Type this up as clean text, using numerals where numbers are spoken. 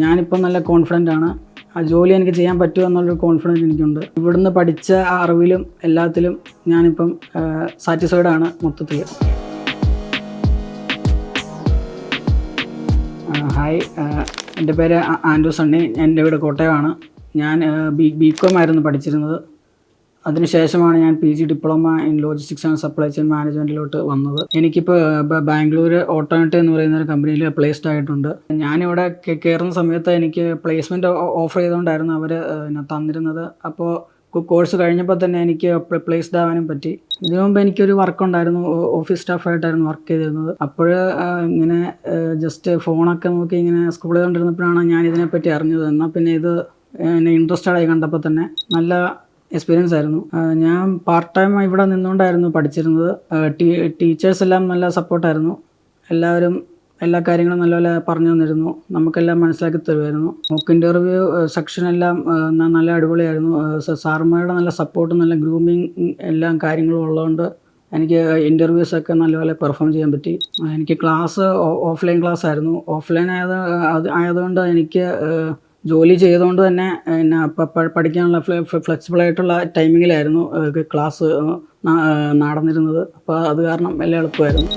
ഞാനിപ്പോൾ നല്ല കോൺഫിഡൻ്റ് ആണ്. ആ ജോലി എനിക്ക് ചെയ്യാൻ പറ്റുമെന്നുള്ളൊരു കോൺഫിഡൻസ് എനിക്കുണ്ട്. ഇവിടുന്ന് പഠിച്ച ആ അറിവിലും എല്ലാത്തിലും ഞാനിപ്പം സാറ്റിസ്ഫൈഡ് ആണ് മൊത്തത്തിൽ. ഹായ്, എൻ്റെ പേര് ആൻഡ്രൂ സണ്ണി. എൻ്റെ വീട് കോട്ടയമാണ്. ഞാൻ ബികോം ആയിരുന്നു പഠിച്ചിരുന്നത്. അതിനുശേഷമാണ് ഞാൻ PG diploma in logistics and supply chain മാനേജ്മെൻറ്റിലോട്ട് വന്നത്. എനിക്കിപ്പോൾ ബാംഗ്ലൂർ ഓട്ടോമേറ്റീവ് എന്ന് പറയുന്ന ഒരു കമ്പനിയിൽ പ്ലേസ്ഡ് ആയിട്ടുണ്ട്. ഞാനിവിടെ കയറുന്ന സമയത്ത് എനിക്ക് പ്ലേസ്മെൻറ്റ് ഓഫർ ചെയ്തുകൊണ്ടായിരുന്നു അവർ തന്നിരുന്നത്. അപ്പോൾ കോഴ്സ് കഴിഞ്ഞപ്പോൾ തന്നെ എനിക്ക് പ്ലേസ്ഡ് ആവാനും പറ്റി. ഇതിനു മുമ്പ് എനിക്കൊരു വർക്ക് ഉണ്ടായിരുന്നു. ഓഫീസ് സ്റ്റാഫായിട്ടായിരുന്നു വർക്ക് ചെയ്തിരുന്നത്. അപ്പോൾ ഇങ്ങനെ ജസ്റ്റ് ഫോണൊക്കെ നോക്കി ഇങ്ങനെ സ്ക്രോൾ ചെയ്തുകൊണ്ടിരുന്നപ്പോഴാണ് ഞാൻ ഇതിനെപ്പറ്റി അറിഞ്ഞത്. എന്നാൽ പിന്നെ ഇത് എന്നെ ഇൻട്രസ്റ്റഡ് ആയി കണ്ടപ്പോൾ തന്നെ നല്ല എക്സ്പീരിയൻസ് ആയിരുന്നു. ഞാൻ പാർട്ട് ടൈം ഇവിടെ നിന്നുകൊണ്ടായിരുന്നു പഠിച്ചിരുന്നത്. ടീച്ചേഴ്സ് എല്ലാം നല്ല സപ്പോർട്ടായിരുന്നു. എല്ലാവരും എല്ലാ കാര്യങ്ങളും നല്ലപോലെ പറഞ്ഞു തന്നിരുന്നു. നമുക്കെല്ലാം മനസ്സിലാക്കി തരുമായിരുന്നു. മോക്ക് ഇൻ്റർവ്യൂ സെക്ഷനെല്ലാം നല്ല അടിപൊളിയായിരുന്നു. സാറുമാരുടെ നല്ല സപ്പോർട്ടും നല്ല ഗ്രൂമിങ് എല്ലാം കാര്യങ്ങളും ഉള്ളതുകൊണ്ട് എനിക്ക് ഇൻ്റർവ്യൂസൊക്കെ നല്ലപോലെ പെർഫോം ചെയ്യാൻ പറ്റി. എനിക്ക് ക്ലാസ് ഓഫ്ലൈൻ ക്ലാസ് ആയിരുന്നു. ഓഫ്ലൈൻ ആയതുകൊണ്ട് എനിക്ക് ജോലി ചെയ്തുകൊണ്ട് തന്നെ പഠിക്കാനുള്ള ഫ്ലെക്സിബിളായിട്ടുള്ള ടൈമിങ്ങിലായിരുന്നു ക്ലാസ് നടന്നിരുന്നത്. അപ്പോൾ അത് കാരണം എല്ലാം എളുപ്പമായിരുന്നു.